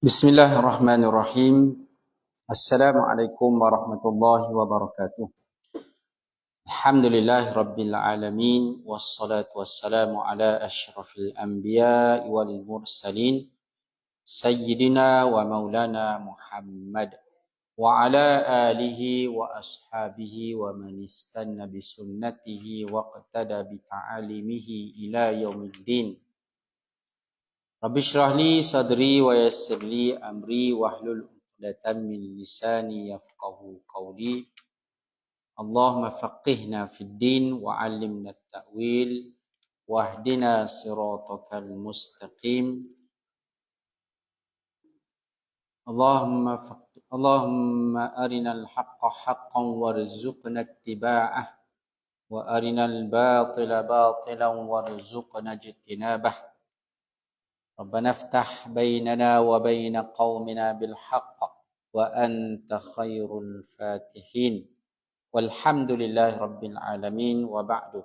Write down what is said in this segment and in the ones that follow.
Bismillahirrahmanirrahim. Assalamualaikum warahmatullahi wabarakatuh. Alhamdulillahi rabbil alamin. Wassalatu wassalamu ala ashrafil anbiya wal mursalin. Sayyidina wa maulana Muhammad. Wa ala alihi wa ashabihi wa man istanna bisunnatihi wa qtada bita'alimihi ila yaumiddin. Rabbi shrah li sadri wa yassir li amri wahlul 'uqdatam min lisani yafqahu qawli. Allahumma faqihna fid din wa 'allimna at-ta'wil wahdina siratal mustaqim. Allahumma arinal haqqa haqqan warzuqna ittiba'ah wa arinal batila batilan warzuqna ijtinabah. ربنا افتح بيننا وبين قومنا بالحق وأنت خير الفاتحين والحمد لله رب العالمين وبعد.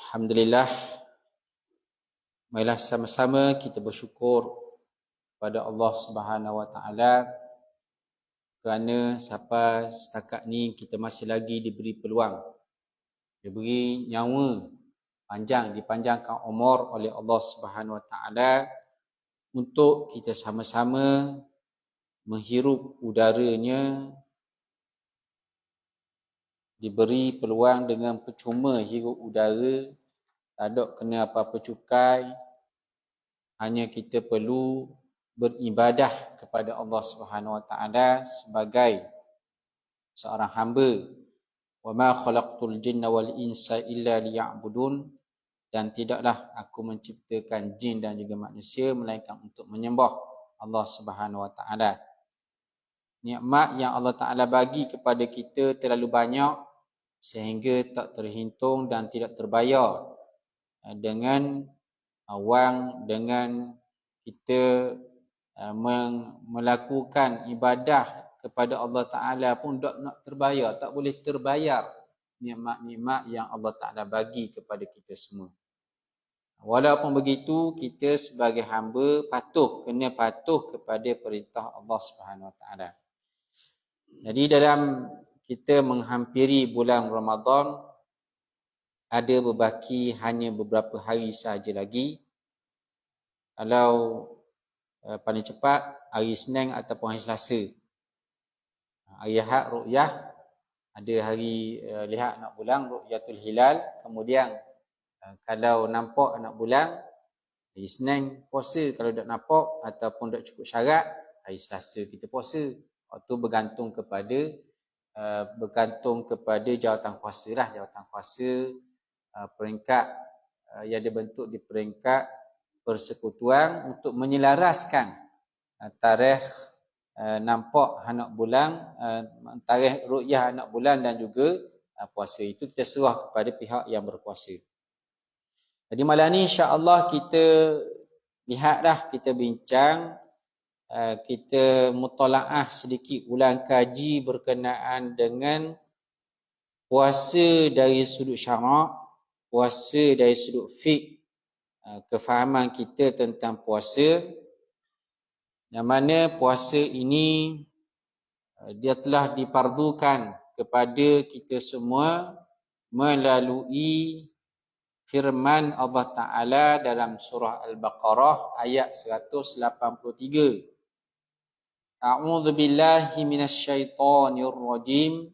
Alhamdulillah, marilah sama-sama kita bersyukur pada Allah Subhanahu Wa Taala kerana sampai setakat ni kita masih lagi diberi peluang, diberi nyawa panjang, dipanjangkan umur oleh Allah Subhanahu Wa Taala untuk kita sama-sama menghirup udaranya, diberi peluang dengan percuma hirup udara, tak ada kena apa-apa cukai, hanya kita perlu beribadah kepada Allah Subhanahu Wa Taala sebagai seorang hamba. Wa ma khalaqtul jinna wal insa illa liya'budun. Dan tidaklah aku menciptakan jin dan juga manusia melainkan untuk menyembah Allah Subhanahu Wa Taala. Nikmat yang Allah Taala bagi kepada kita terlalu banyak sehingga tak terhitung dan tidak terbayar dengan wang, dengan kita melakukan ibadah kepada Allah Taala pun tak nak terbayar, tak boleh terbayar nikmat-nikmat yang Allah Taala bagi kepada kita semua. Walaupun begitu, kita sebagai hamba kena patuh kepada perintah Allah Subhanahu Wa Taala. Jadi dalam kita menghampiri bulan Ramadan, ada berbaki hanya beberapa hari sahaja lagi. Kalau paling cepat hari Isnin ataupun hari Selasa. Hari Ahad ru'yah, ada hari lihat anak bulan, ru'yatul hilal. Kemudian kalau nampak anak bulan, hari Isnin puasa. Kalau tak nampak ataupun tak cukup syarat, hari Selasa kita puasa. Waktu bergantung kepada jawatan kuasa lah. Jawatan kuasa peringkat yang dibentuk di peringkat persekutuan untuk menyelaraskan tarikh nampak anak bulan, tarikh ru'yah anak bulan dan juga puasa. Itu kita serah kepada pihak yang berkuasa. Jadi malam ni insya-Allah kita lihatlah, kita bincang, kita mutalaah sedikit ulang kaji berkenaan dengan puasa dari sudut syarak, puasa dari sudut fiqh, kefahaman kita tentang puasa, yang mana puasa ini dia telah dipardukan kepada kita semua melalui firman Allah Ta'ala dalam surah Al-Baqarah ayat 183. A'udzu billahi minasyaitonir rajim.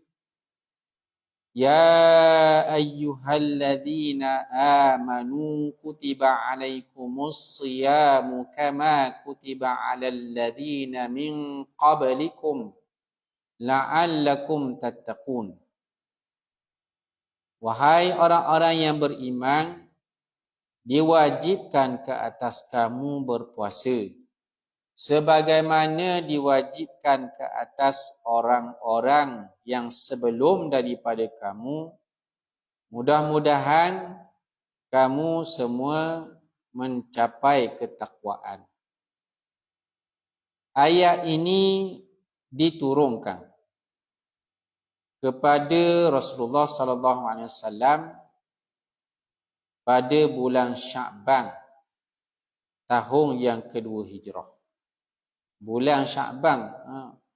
Ya ayyuhalladzina amanu kutiba alaikumus siyamu kama kutiba alal ladzina min qablikum la'allakum tattaqun. Wahai orang-orang yang beriman, diwajibkan ke atas kamu berpuasa sebagaimana diwajibkan ke atas orang-orang yang sebelum daripada kamu. Mudah-mudahan kamu semua mencapai ketakwaan. Ayat ini diturunkan kepada Rasulullah sallallahu alaihi wasallam pada bulan Sya'ban tahun yang kedua Hijrah. bulan Sya'ban.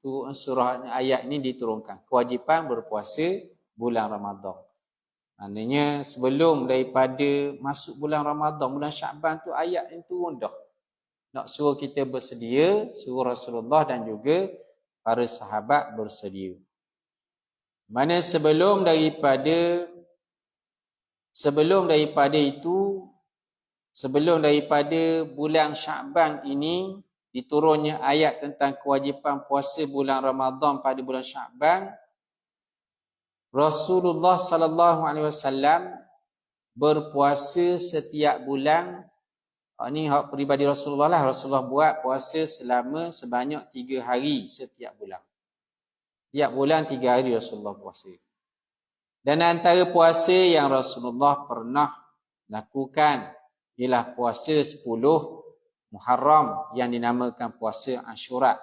Tu surah ayat ni diturunkan. Kewajipan berpuasa bulan Ramadan. Maknanya sebelum daripada masuk bulan Ramadan, bulan Sya'ban tu ayat ni turun dah. Nak suruh kita bersedia, suruh Rasulullah dan juga para sahabat bersedia. Mana sebelum daripada bulan Sya'ban ini diturunnya ayat tentang kewajipan puasa bulan Ramadan pada bulan Sya'ban, Rasulullah sallallahu alaihi wasallam berpuasa setiap bulan. Ini hak peribadi Rasulullah lah. Rasulullah buat puasa selama sebanyak 3 hari setiap bulan. Tiap bulan 3 hari Rasulullah puasa. Dan antara puasa yang Rasulullah pernah lakukan ialah puasa 10 Muharram yang dinamakan puasa Ashura.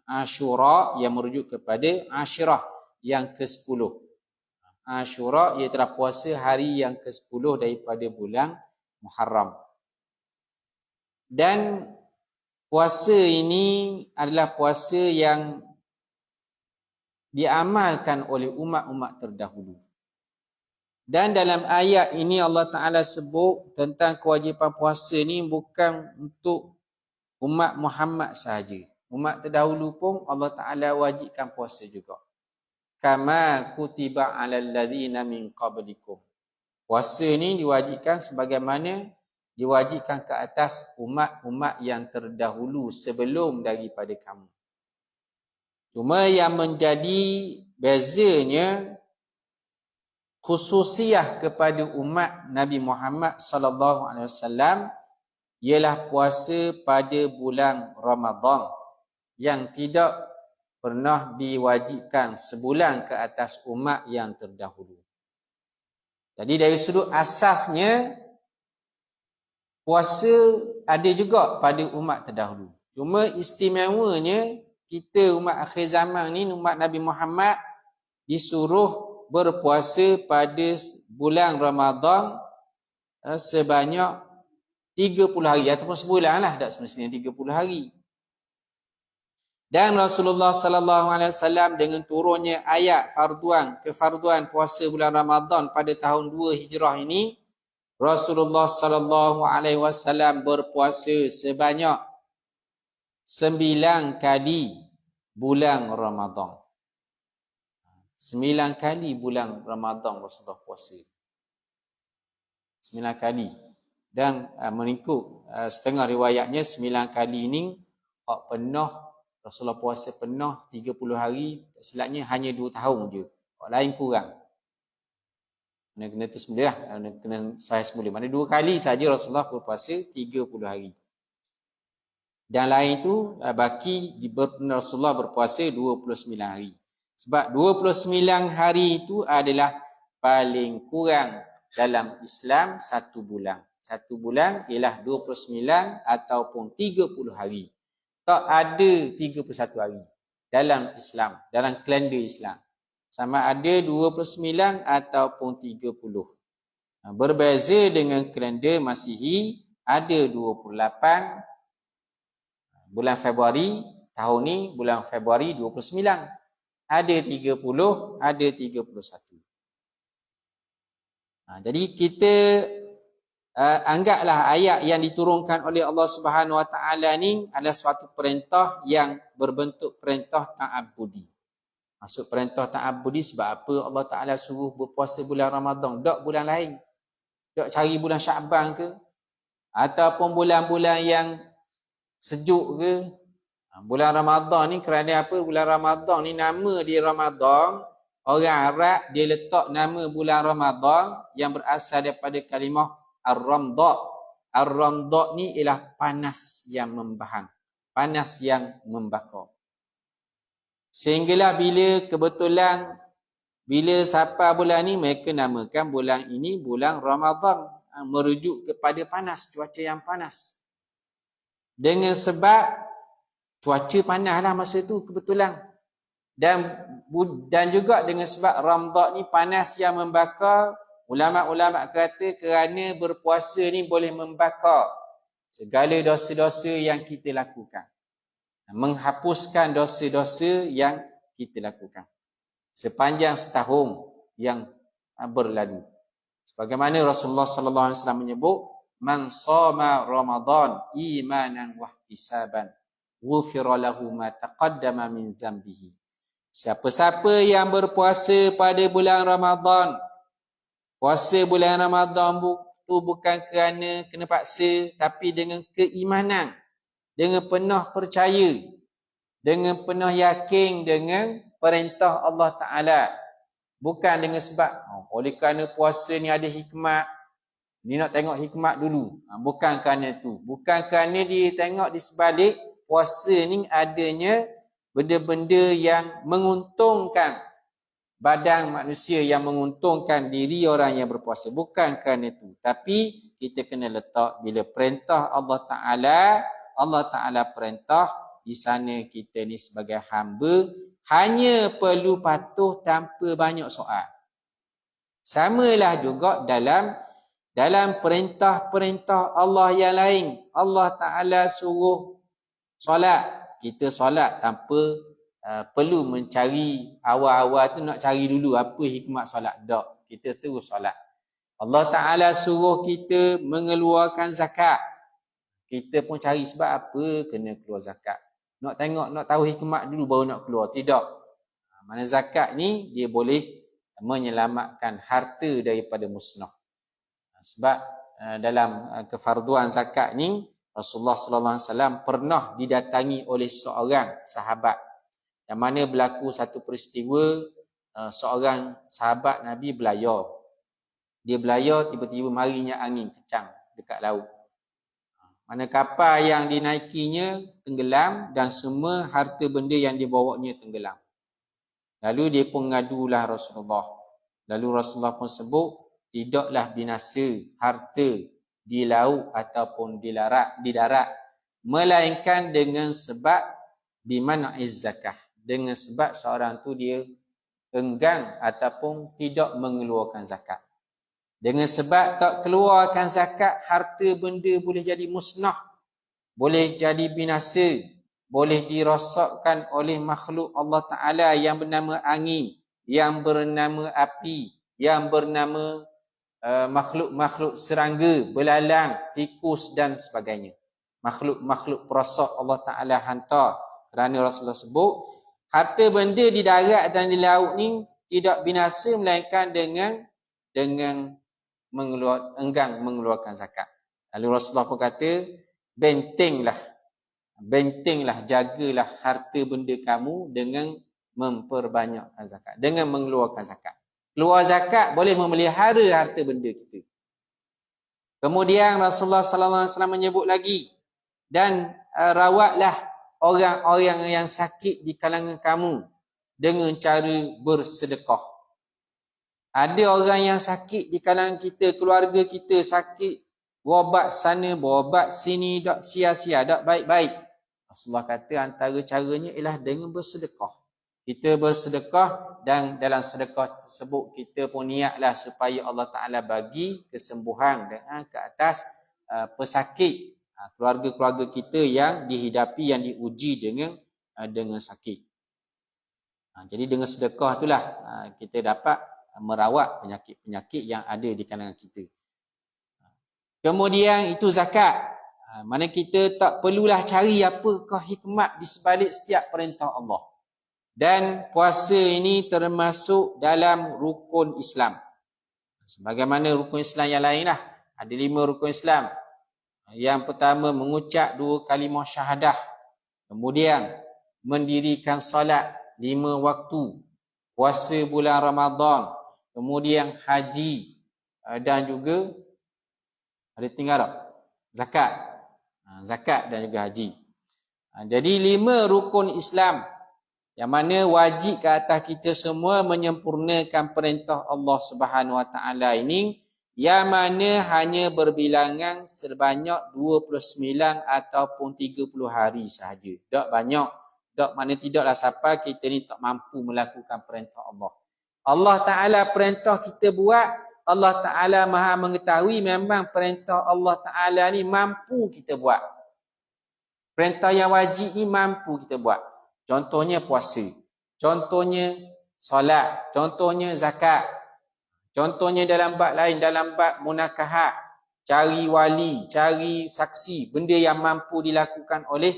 Ashura yang merujuk kepada Ashirah yang ke-10. Ashura ialah puasa hari yang ke-10 daripada bulan Muharram. Dan puasa ini adalah puasa yang diamalkan oleh umat-umat terdahulu. Dan dalam ayat ini Allah Ta'ala sebut tentang kewajipan puasa ni bukan untuk umat Muhammad sahaja. Umat terdahulu pun Allah Ta'ala wajibkan puasa juga. Kama kutiba alal ladzina min qablikum. Puasa ni diwajibkan sebagaimana diwajibkan ke atas umat-umat yang terdahulu sebelum daripada kamu. Cuma yang menjadi bezanya khususiah kepada umat Nabi Muhammad sallallahu alaihi wasallam ialah puasa pada bulan Ramadan yang tidak pernah diwajibkan sebulan ke atas umat yang terdahulu. Jadi dari sudut asasnya puasa ada juga pada umat terdahulu. Cuma istimewanya kita umat akhir zaman ni, umat Nabi Muhammad disuruh berpuasa pada bulan Ramadan sebanyak 30 hari ataupun sebulan lah, tak semestinya 30 hari. Dan Rasulullah sallallahu alaihi wasallam dengan turunnya ayat kefarduan puasa bulan Ramadan pada tahun 2 Hijrah ini, Rasulullah sallallahu alaihi wasallam berpuasa sebanyak 9 kali bulan Ramadan. 9 kali bulan Ramadan Rasulullah puasa. 9 kali. Dan mengikut setengah riwayatnya 9 kali ini hak penuh Rasulullah puasa penuh 30 hari, silapnya hanya 2 tahun je. Hak lain kurang. Kena tu semula lah. Kena sahih semula. Mana 2 kali saja Rasulullah berpuasa 30 hari. Dan lain itu baki Rasulullah berpuasa 29 hari. Sebab 29 hari itu adalah paling kurang dalam Islam 1 bulan. 1 bulan ialah 29 ataupun 30 hari. Tak ada 31 hari dalam Islam, dalam kalender Islam. Sama ada 29 ataupun 30. Berbeza dengan kalender Masihi, ada 28 bulan Februari, tahun ni bulan Februari 29. Ada 30, ada 31. Jadi kita anggaplah ayat yang diturunkan oleh Allah Subhanahu Wa Taala ni adalah suatu perintah yang berbentuk perintah ta'abbudi. Maksud perintah ta'abbudi sebab apa Allah Taala suruh berpuasa bulan Ramadan, tak bulan lain. Tak cari bulan Sya'ban ke ataupun bulan-bulan yang sejuk ke. Bulan Ramadan ni kerana apa? Bulan Ramadan ni nama dia Ramadan. Orang Arab dia letak nama bulan Ramadan yang berasal daripada kalimah Ar-Ramda. Ar-Ramda ni ialah panas yang membahang. Panas yang membakar. Sehinggalah bila sampai bulan ni mereka namakan bulan ini bulan Ramadan. Merujuk kepada panas, cuaca yang panas. Dengan sebab cuaca panas lah masa tu kebetulan. Dan juga dengan sebab Ramadan ni panas yang membakar, ulama-ulama kata kerana berpuasa ni boleh membakar segala dosa-dosa yang kita lakukan. menghapuskan dosa-dosa yang kita lakukan sepanjang setahun yang berlalu. Sebagaimana Rasulullah sallallahu alaihi wasallam menyebut, man shoma Ramadan imanan wa ihtisaban ghufira lahu ma taqaddama min zambihi. Siapa-siapa yang berpuasa pada bulan Ramadan, puasa bulan Ramadan itu bukan kerana kena paksa, tapi dengan keimanan, dengan penuh percaya, dengan penuh yakin dengan perintah Allah Ta'ala. Bukan dengan sebab, oleh kerana puasa ni ada hikmat, ni nak tengok hikmat dulu. Bukan kerana tu. Bukan kerana dia tengok di sebalik puasa ni adanya benda-benda yang menguntungkan badan manusia, yang menguntungkan diri orang yang berpuasa. Bukan kerana itu. Tapi kita kena letak bila perintah Allah Ta'ala perintah, di sana kita ni sebagai hamba hanya perlu patuh tanpa banyak soal. Samalah juga dalam perintah-perintah Allah yang lain. Allah Ta'ala suruh solat, kita solat tanpa perlu mencari awal-awal tu nak cari dulu apa hikmat solat. Tak, kita terus solat. Allah Ta'ala suruh kita mengeluarkan zakat, kita pun cari sebab apa kena keluar zakat. Nak tengok, nak tahu hikmat dulu baru nak keluar. Tidak. Mana zakat ni dia boleh menyelamatkan harta daripada musnah. Sebab dalam kefarduan zakat ni Rasulullah sallallahu alaihi wasallam pernah didatangi oleh seorang sahabat yang mana berlaku satu peristiwa, seorang sahabat Nabi belayar. Dia belayar, tiba-tiba marinya angin kencang dekat laut. Mana kapal yang dinaikinya tenggelam dan semua harta benda yang dibawanya tenggelam. Lalu dia pun mengadulah Rasulullah. Lalu Rasulullah pun sebut, tidaklah binasa harta di laut ataupun di darat, melainkan dengan sebab biman'iz zakah, dengan sebab seorang tu dia enggan ataupun tidak mengeluarkan zakat. Dengan sebab tak keluarkan zakat, harta benda boleh jadi musnah, boleh jadi binasa, boleh dirosakkan oleh makhluk Allah Ta'ala yang bernama angin, yang bernama api, yang bernama makhluk-makhluk serangga, belalang, tikus dan sebagainya. Makhluk-makhluk perosak Allah Ta'ala hantar. Kerana Rasulullah sebut, harta benda di darat dan di laut ni tidak binasa melainkan dengan enggan mengeluarkan zakat. Lalu Rasulullah pun kata, bentenglah, jagalah harta benda kamu dengan memperbanyakkan zakat, dengan mengeluarkan zakat. Keluar zakat boleh memelihara harta benda kita. Kemudian Rasulullah sallallahu alaihi wasallam menyebut lagi, dan rawatlah orang-orang yang sakit di kalangan kamu dengan cara bersedekah. Ada orang yang sakit di kalangan kita, keluarga kita sakit, berobat sana, berobat sini, tak sia-sia, tak baik-baik. Rasulullah kata antara caranya ialah dengan bersedekah. Kita bersedekah dan dalam sedekah tersebut kita pun niatlah supaya Allah Ta'ala bagi kesembuhan ke atas pesakit keluarga-keluarga kita yang dihidapi, yang diuji dengan sakit. Jadi dengan sedekah itulah kita dapat merawat penyakit-penyakit yang ada di kalangan kita. Kemudian itu zakat. Mana kita tak perlulah cari apakah hikmat di sebalik setiap perintah Allah. Dan puasa ini termasuk dalam rukun Islam. Sebagaimana rukun Islam yang lain lah. Ada 5 rukun Islam. Yang pertama mengucap 2 kalimah syahadah. Kemudian mendirikan solat 5 waktu. Puasa bulan Ramadan. Kemudian haji. Dan juga ada tinggal tak? Zakat. Zakat dan juga haji. Jadi 5 rukun Islam yang mana wajib ke atas kita semua menyempurnakan perintah Allah Subhanahu Wa Taala ini, yang mana hanya berbilangan sebanyak 29 ataupun 30 hari sahaja. Tak banyak. Tak, mana tidaklah siapa kita ni tak mampu melakukan perintah Allah. Allah Ta'ala perintah kita buat, Allah Ta'ala maha mengetahui memang perintah Allah Ta'ala ni mampu kita buat. Perintah yang wajib ni mampu kita buat. Contohnya puasa. Contohnya solat. Contohnya zakat. Contohnya dalam bab lain, dalam bab munakahat. Cari wali, cari saksi. Benda yang mampu dilakukan oleh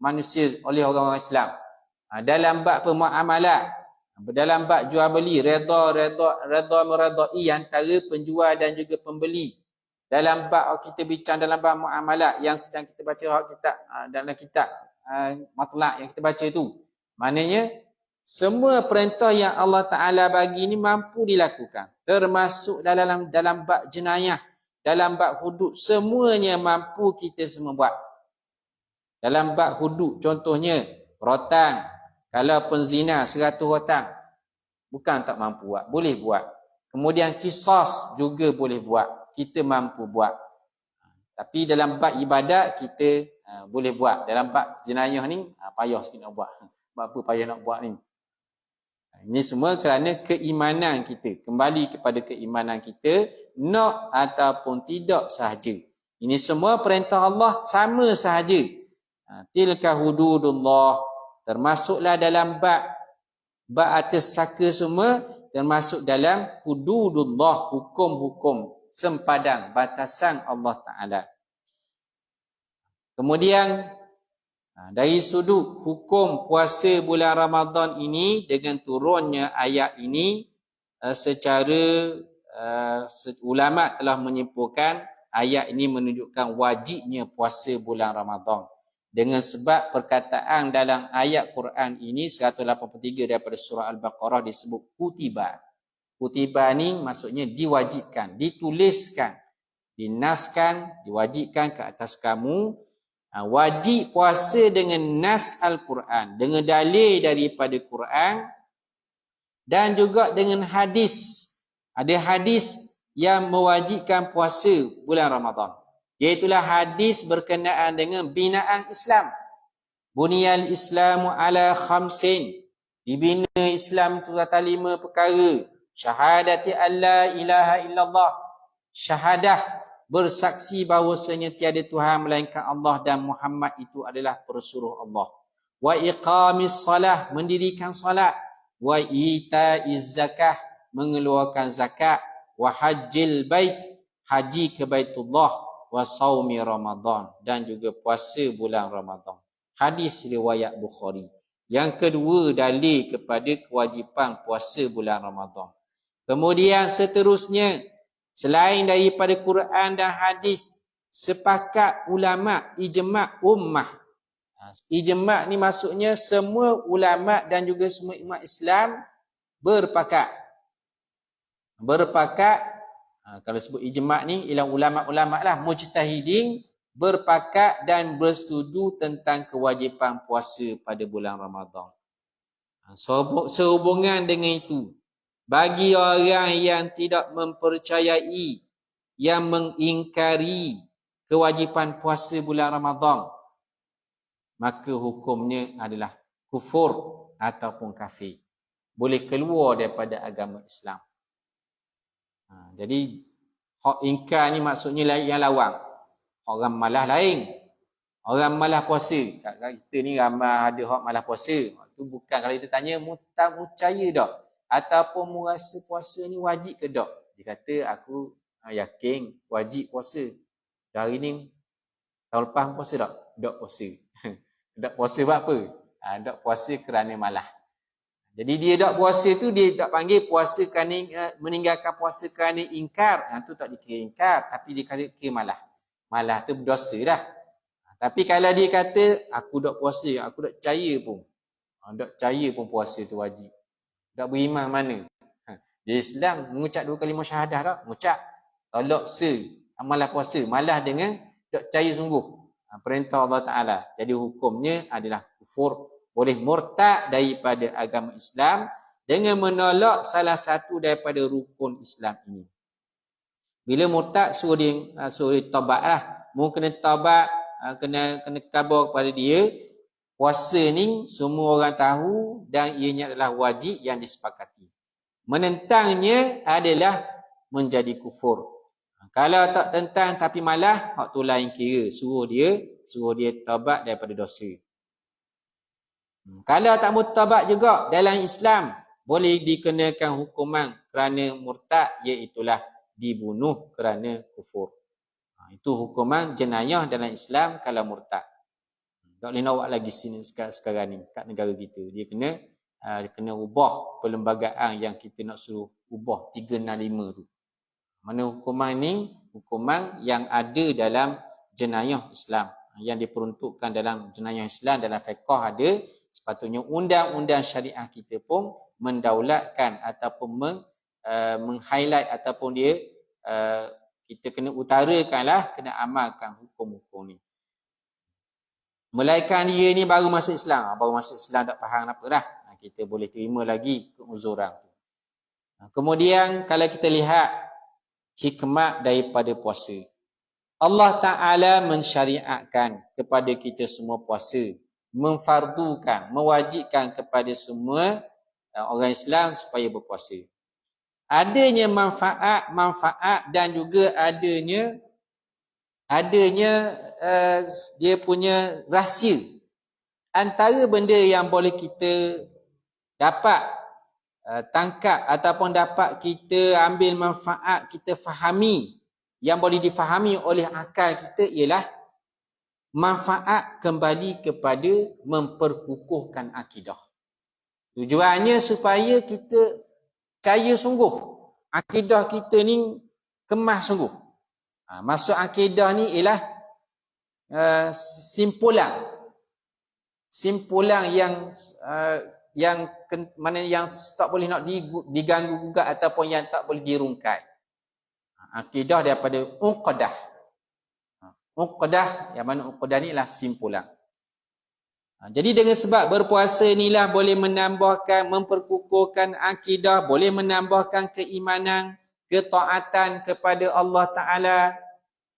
manusia, oleh orang-orang Islam. Dalam bab permuamalat. Dalam bab jual beli, redha meredai antara penjual dan juga pembeli. Dalam bab kita bincang dalam bab muamalat yang sedang kita baca dalam kitab matlaq yang kita baca itu. Maknanya semua perintah yang Allah Taala bagi ni mampu dilakukan. Termasuk dalam bab jenayah, dalam bab hudud, semuanya mampu kita semua buat. Dalam bab hudud contohnya rotan, kalau penzina 100 rotan bukan tak mampu buat, boleh buat. Kemudian qisas juga boleh buat. Kita mampu buat. Tapi dalam bab ibadat kita boleh buat. Dalam bab jenayah ni payah sikit nak buat. Sebab apa payah nak buat ni? Ini semua kerana keimanan kita. Kembali kepada keimanan kita, nak ataupun tidak sahaja. Ini semua perintah Allah sama sahaja. Tilka hududullah. Termasuklah dalam bab atas saka semua, termasuk dalam hududullah, hukum-hukum sempadan, batasan Allah Ta'ala. Kemudian dari sudut hukum puasa bulan Ramadan ini, dengan turunnya ayat ini, secara ulama telah menyimpulkan ayat ini menunjukkan wajibnya puasa bulan Ramadan. Dengan sebab perkataan dalam ayat Quran ini 183 daripada surah Al-Baqarah disebut kutiba. Kutiba ni maksudnya diwajibkan, dituliskan, dinaskan, diwajibkan ke atas kamu. Wajib puasa dengan nas Al-Quran, dengan dalil daripada Quran dan juga dengan hadis. Ada hadis yang mewajibkan puasa bulan Ramadan. Iaitulah hadis berkenaan dengan binaan Islam. Buniyal Islamu ala khamsin. Dibina Islam itu atas 5 perkara. Syahadati an la ilaha illallah. Syahadah, bersaksi bahawasanya tiada Tuhan melainkan Allah dan Muhammad itu adalah pesuruh Allah. Wa iqamis salah, mendirikan salat. Wa itaiz zakah, mengeluarkan zakat. Wa hajjil bait, haji ke Baitullah. Wa saumi Ramadan, dan juga puasa bulan Ramadan. Hadis riwayat Bukhari. Yang kedua, dalil kepada kewajipan puasa bulan Ramadan. Kemudian seterusnya, selain daripada Quran dan hadis, sepakat ulama, ijma' ummah. Ijma' ni maksudnya semua ulama dan juga semua umat Islam berpakat. Kalau sebut ijma' ni ialah ulama-ulama lah, mujtahidin, berpakat dan bersetuju tentang kewajipan puasa pada bulan Ramadan. Sehubungan dengan itu, bagi orang yang tidak mempercayai, yang mengingkari kewajipan puasa bulan Ramadan, maka hukumnya adalah kufur ataupun kafir. Boleh keluar daripada agama Islam. Jadi hak ingkar ni maksudnya yang lawang. Orang malas lain. Orang malas puasa. Kat kita ni ramai ada hak malas puasa. Itu bukan, kalau kita tanya tak percaya tak, ataupun merasa puasa ni wajib ke tak, dia kata aku yakin wajib puasa. Hari ni tahun lepas puasa tak? Tak puasa. Tak puasa buat apa? Tak puasa kerana malas. Jadi dia tak puasa tu, dia tak panggil puasa kerana meninggalkan puasa kerana ingkar. Itu tak dikira ingkar, tapi dikira malas. Malas tu berdosa dah. Tapi kalau dia kata aku tak puasa, aku tak percaya pun. Tak percaya pun puasa tu wajib. Tak beriman mana? Di Islam mengucap 2 kalimah syahadah tak? Mengucap. Tolak malas puasa. Malas dengan tak percaya sungguh perintah Allah Ta'ala. Jadi hukumnya adalah kufur. Boleh murtad daripada agama Islam dengan menolak salah satu daripada rukun Islam ini. Bila murtad suruh dia taubat lah. Mungkin kena taubat, kena khabar kepada dia. Puasa ni semua orang tahu dan ianya adalah wajib yang disepakati. Menentangnya adalah menjadi kufur. Kalau tak tentang tapi malah, hak tu lain kira. Suruh dia taubat daripada dosa. Kalau tak murtad juga dalam Islam, boleh dikenakan hukuman kerana murtad, iaitulah dibunuh kerana kufur. Itu hukuman jenayah dalam Islam kalau murtad. Tak boleh nak buat lagi sini sekarang ni kat negara kita. Dia kena ubah perlembagaan yang kita nak suruh ubah 365 tu. Mana hukuman ni hukuman yang ada dalam jenayah Islam, yang diperuntukkan dalam jenayah Islam. Dalam fiqh ada, sepatutnya undang-undang syariah kita pun mendaulatkan ataupun meng-highlight ataupun dia kita kena utarakanlah, kena amalkan hukum-hukum ni. Melainkan dia ni baru masuk Islam, tak faham apa dah, kita boleh terima lagi keuzuran tu. Kemudian kalau kita lihat hikmah daripada puasa, Allah Ta'ala mensyariatkan kepada kita semua puasa, memfardukan, mewajibkan kepada semua orang Islam supaya berpuasa. Adanya manfaat dan juga adanya dia punya rahsia. Antara benda yang boleh kita dapat tangkap ataupun dapat kita ambil manfaat, kita fahami, yang boleh difahami oleh akal kita, ialah manfaat kembali kepada memperkukuhkan akidah. Tujuannya supaya kita percaya sungguh, akidah kita ni kemas sungguh. Maksud akidah ni ialah simpulan yang mana yang tak boleh nak diganggu gugat ataupun yang tak boleh dirungkai. Akidah daripada uqadah. Uqadah, yang mana uqadah ni ialah simpulan. Jadi dengan sebab berpuasa inilah boleh menambahkan, memperkukuhkan akidah, boleh menambahkan keimanan, ketaatan kepada Allah Ta'ala.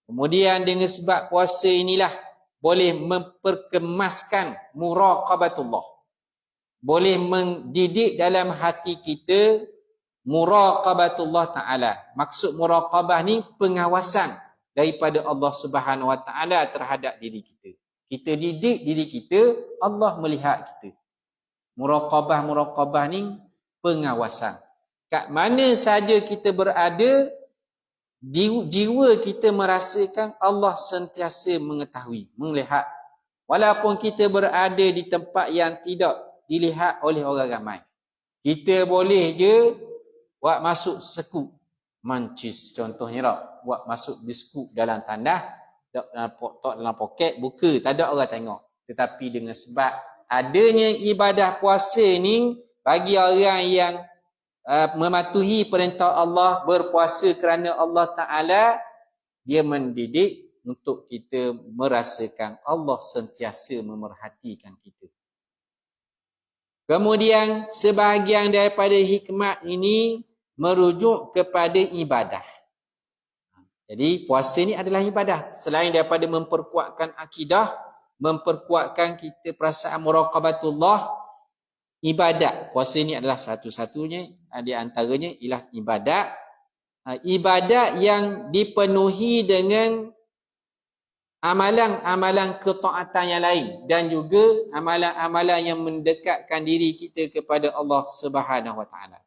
Kemudian dengan sebab puasa inilah boleh memperkemaskan muraqabatullah. Boleh mendidik dalam hati kita muraqabatullah Ta'ala. Maksud muraqabah ni pengawasan daripada Allah Subhanahu Wa Ta'ala terhadap diri kita. Kita didik diri kita, Allah melihat kita. Muraqabah ni pengawasan. Kat mana saja kita berada, jiwa kita merasakan Allah sentiasa mengetahui, melihat. Walaupun kita berada di tempat yang tidak dilihat oleh orang ramai. Kita boleh je buat masuk sekuk mancis contohnya tak, buat masuk biskut dalam tanah, tak dalam poket, buka, tak ada orang tengok. Tetapi dengan sebab adanya ibadah puasa ni, bagi orang yang mematuhi perintah Allah, berpuasa kerana Allah Ta'ala, dia mendidik untuk kita merasakan Allah sentiasa memerhatikan kita. Kemudian sebahagian daripada hikmat ini merujuk kepada ibadah. Jadi puasa ni adalah ibadah. Selain daripada memperkuatkan akidah, memperkuatkan kita perasaan muraqabatullah, ibadat. Puasa ni adalah satu-satunya di antaranya ialah ibadat. Ibadat yang dipenuhi dengan amalan-amalan ketaatan yang lain, dan juga amalan-amalan yang mendekatkan diri kita kepada Allah Subhanahu Wa Taala.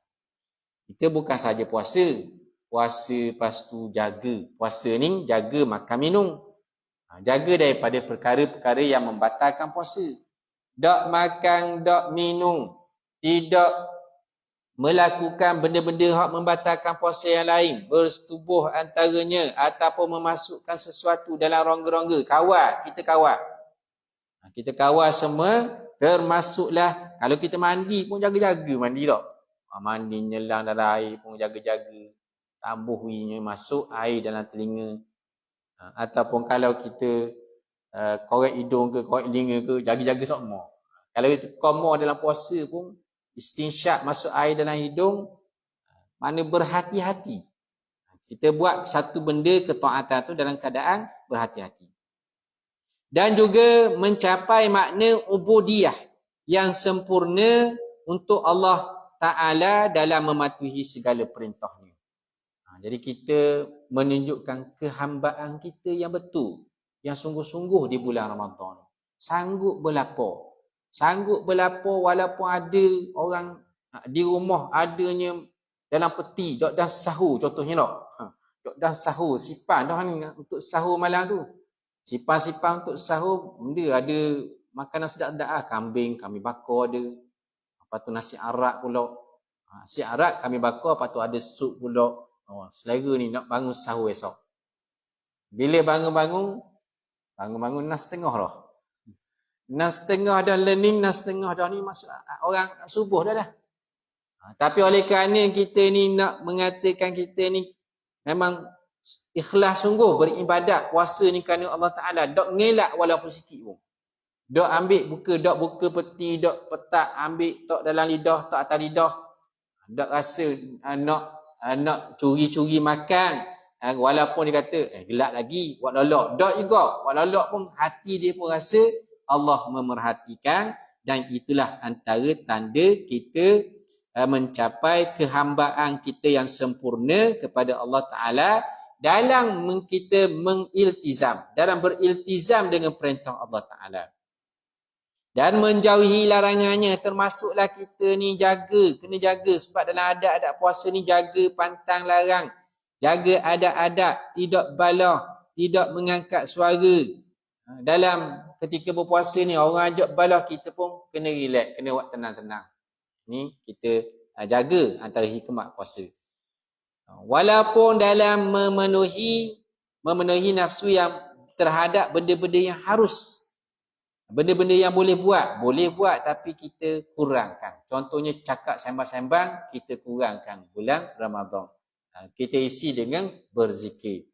Kita bukan saja puasa, lepas tu jaga. Puasa ni jaga makan minum. Jaga daripada perkara-perkara yang membatalkan puasa. Tak makan, tak minum, tidak melakukan benda-benda yang membatalkan puasa yang lain, bersetubuh antaranya ataupun memasukkan sesuatu dalam rongga-rongga. Kita kawal semua, termasuklah kalau kita mandi pun jaga-jaga mandi tak. Mandi nyelang dalam air pun jaga-jaga. Tambuh masuk air dalam telinga. Ataupun kalau kita korek hidung ke, korek telinga ke, jaga-jaga semua. Kalau kita koma dalam puasa pun, istinsyak masuk air dalam hidung, mana berhati-hati. Kita buat satu benda ketaatan tu dalam keadaan berhati-hati. Dan juga mencapai makna ubudiyah yang sempurna untuk Allah Ta'ala dalam mematuhi segala perintahnya. Jadi kita menunjukkan kehambaan kita yang betul, yang sungguh-sungguh di bulan Ramadan. Sanggup berlapar. Sanggup berlapar walaupun ada orang di rumah adanya dalam peti, dok dah sahur contohnya tak. Dok dah sahur, simpan dah ni untuk sahur malam tu. Simpan-simpan untuk sahur, benda ada makanan sedap-sedap kambing kami bakar ada. Lepas tu nasi arak pula. Nasi arak kami bakar, lepas tu ada sup pula. Selera ni nak bangun sahur esok. Bila bangun-bangun 6:30 dah. 6:30 dah learning, 6:30 dah ni masuk orang subuh dah. Tapi oleh kerana kita ni nak mengatakan kita ni memang ikhlas sungguh beribadat, puasa ni kerana Allah Ta'ala, dok ngelak walaupun sikit pun. Dok ambil buka peti, dok petak ambil tok dalam lidah, tok atas lidah. Dok rasa nak curi-curi makan, walaupun dia kata gelak lagi, buat lolok. Dok juga, buat lolok pun hati dia pun rasa Allah memerhatikan, dan itulah antara tanda kita mencapai kehambaan kita yang sempurna kepada Allah Ta'ala dalam kita mengiltizam, dalam beriltizam dengan perintah Allah Ta'ala dan menjauhi larangannya. Termasuklah kita ni kena jaga, sebab dalam adab-adab puasa ni jaga pantang larang, jaga adab-adab, tidak balah, tidak mengangkat suara. Dalam ketika berpuasa ni orang ajak balah, kita pun kena relax, kena buat tenang-tenang. Ni kita jaga antara hikmat puasa. Walaupun dalam memenuhi nafsu yang terhadap benda-benda yang harus, benda-benda yang boleh buat tapi kita kurangkan. Contohnya cakap sembang-sembang, kita kurangkan bulan Ramadan. Kita isi dengan berzikir.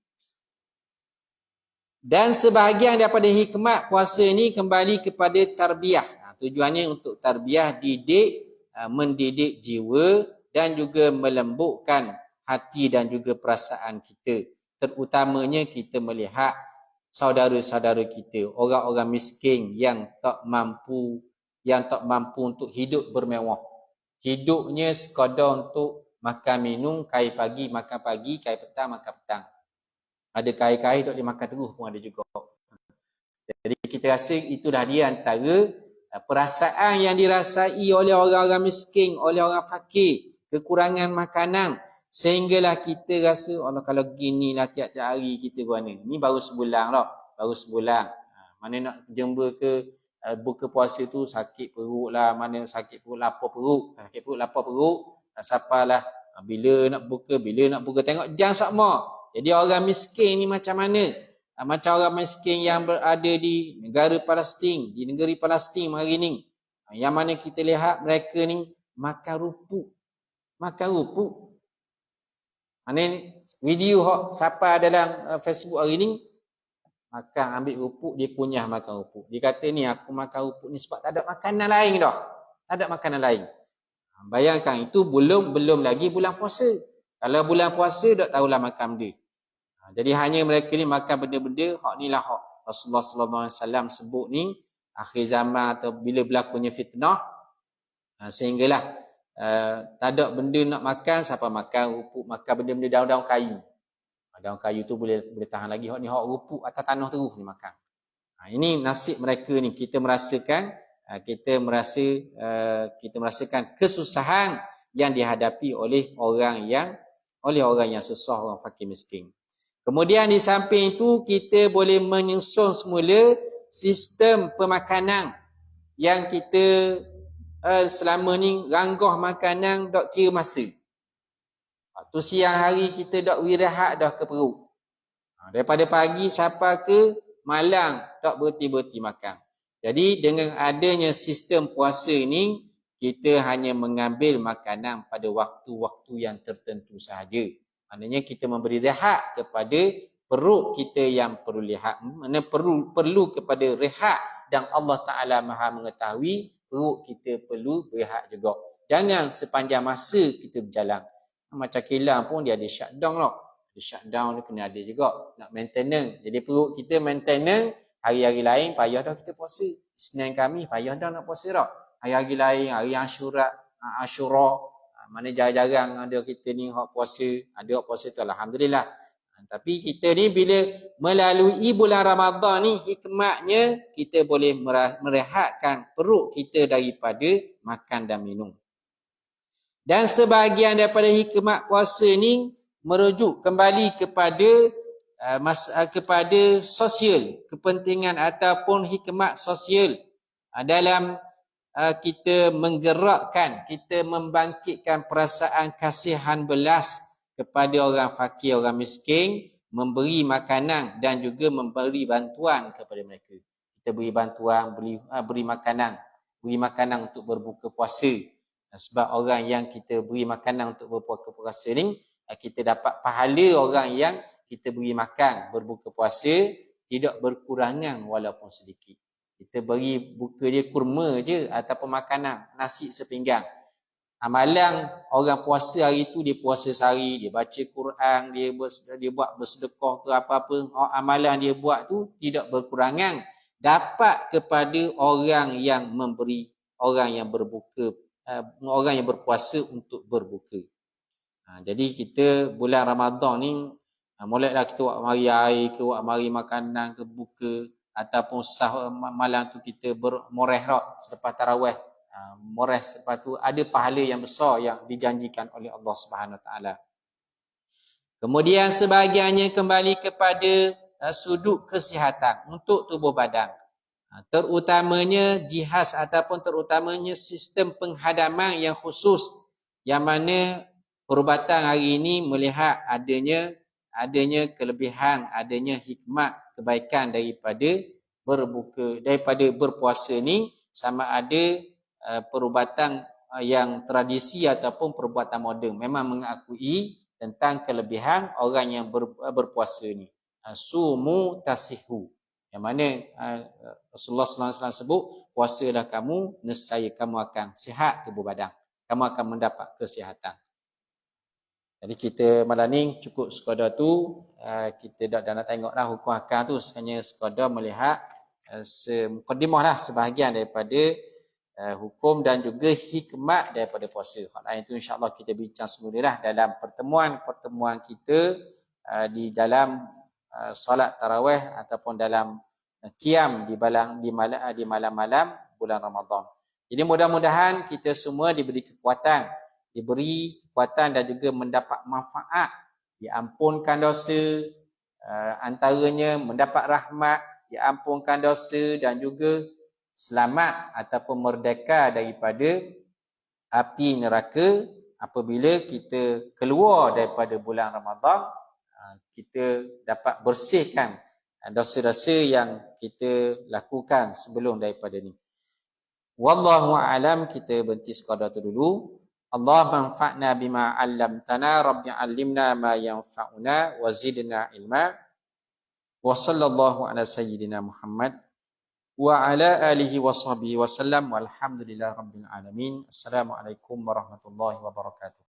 Dan sebahagian daripada hikmat puasa ni kembali kepada tarbiyah. Tujuannya untuk tarbiyah, mendidik jiwa dan juga melembutkan hati dan juga perasaan kita. Terutamanya kita melihat saudara-saudara kita, orang-orang miskin yang tak mampu untuk hidup bermewah. Hidupnya sekadar untuk makan minum, kai pagi, kai petang, makan petang. Ada kai-kai dok dimakan terus pun ada juga. Jadi kita rasa itulah dia antara perasaan yang dirasai oleh orang-orang miskin, oleh orang fakir, kekurangan makanan, sehinggalah kita rasa Allah kalau ginilah tiap-tiap hari kita buat ni. Ni baru sebulan dah, baru sebulan. Mana nak jumpa ke buka puasa tu sakit perut lah, mana sakit perut lapar perut, tak sapalah bila nak buka tengok jam sama. Jadi orang miskin ni macam mana? Macam orang miskin yang berada di negeri Palestin hari ni. Yang mana kita lihat mereka ni makan rupuk. Mana ni video siapa dalam Facebook hari ni makan ambil rupuk, dia kunyah makan rupuk. Dia kata ni aku makan rupuk ni sebab tak ada makanan lain dah. Tak ada makanan lain. Bayangkan itu belum lagi bulan puasa. Kalau bulan puasa dak tahulah makan benda. Jadi hanya mereka ni makan benda-benda hak ni lah hak Rasulullah sallallahu alaihi wasallam sebut ni akhir zaman atau bila berlakunya fitnah, sehinggalah tak ada benda nak makan, siapa makan rupuk, makan benda-benda daun-daun kayu. Daun kayu tu boleh tahan lagi, hak ni hak rupuk atas tanah terus ni makan. Ini nasib mereka ni. Kita merasakan kesusahan yang dihadapi oleh orang yang susah, orang fakir miskin. Kemudian di samping itu kita boleh menyusun semula sistem pemakanan yang kita selama ni ranggah makanan dok kira masa. Waktu siang hari kita dok wirahat dah ke perut. Daripada pagi sampai ke malam tak berhenti-berhenti makan. Jadi dengan adanya sistem puasa ni, kita hanya mengambil makanan pada waktu-waktu yang tertentu sahaja. Maknanya kita memberi rehat kepada perut kita yang perlu rehat. Mana perlu kepada rehat, dan Allah Ta'ala Maha mengetahui perut kita perlu rehat juga. Jangan sepanjang masa kita berjalan. Macam kilang pun dia ada shutdown lah. Shutdown ni kena ada juga. Nak maintenance. Jadi perut kita maintenance. Hari-hari lain payah dah kita puasa. Isnin Khamis payah dah nak puasa dah. Hari-hari lain, hari Ashura, Mana jarang-jarang ada kita ni hak puasa, ada hak puasa tu alhamdulillah. Tapi kita ni bila melalui bulan Ramadan ni hikmatnya kita boleh merehatkan perut kita daripada makan dan minum. Dan sebahagian daripada hikmat puasa ni merujuk kembali kepada sosial, kepentingan ataupun hikmat sosial dalam kita menggerakkan, kita membangkitkan perasaan kasihan belas kepada orang fakir, orang miskin, memberi makanan dan juga memberi bantuan kepada mereka. Kita beri bantuan, beri makanan untuk berbuka puasa. Sebab orang yang kita beri makanan untuk berbuka puasa ni, kita dapat pahala orang yang kita beri makan berbuka puasa tidak berkurangan walaupun sedikit. Kita beri buka dia kurma je ataupun makanan, nasi sepinggan. Amalan orang puasa hari tu dia puasa sehari, dia baca Quran, dia buat bersedekah ke apa-apa, amalan dia buat tu tidak berkurangan dapat kepada orang yang memberi, orang yang berbuka, orang yang berpuasa untuk berbuka. Jadi kita bulan Ramadan ni mulailah kita buat mari air ke, buat mari makanan ke, buka ataupun malam tu kita bermoreh selepas tarawih. Moreh selepas tu ada pahala yang besar yang dijanjikan oleh Allah Subhanahu Wa Taala. Kemudian sebahagiannya kembali kepada sudut kesihatan untuk tubuh badan. Terutamanya jihaz ataupun terutamanya sistem penghadaman yang khusus yang mana perubatan hari ini melihat adanya kelebihan, adanya hikmat kebaikan daripada berpuasa ni, sama ada perubatan yang tradisi ataupun perubatan moden memang mengakui tentang kelebihan orang yang berpuasa ni. Sumu tasihu. Yang mana Rasulullah SAW sebut, puasalah kamu, nescaya kamu akan sihat tubuh badan. Kamu akan mendapat kesihatan. Jadi kita malam ni cukup sekadar tu. Kita dah nak tengok dah hukum akal tu. Hanya sekadar melihat mukadimah lah sebahagian daripada hukum dan juga hikmat daripada puasa. Hal lain tu insya-Allah kita bincang semula dah dalam pertemuan kita di dalam solat tarawih ataupun dalam qiyam di malam-malam bulan Ramadan. Jadi mudah-mudahan kita semua diberi kekuatan dan juga mendapat manfaat, diampunkan dosa, antaranya mendapat rahmat, diampunkan dosa dan juga selamat ataupun merdeka daripada api neraka apabila kita keluar daripada bulan Ramadan. Kita dapat bersihkan dosa-dosa yang kita lakukan sebelum daripada ni. Wallahu a'lam, kita berhenti sekadar tu dulu. Allah manfa'na bima 'allamtana, rabbi 'allimna ma yanfa'una wa zidna ilma. Wa sallallahu ala sayyidina Muhammad wa ala alihi wa sahbihi wa sallam walhamdulillahi rabbil alamin. Assalamualaikum warahmatullahi wabarakatuh.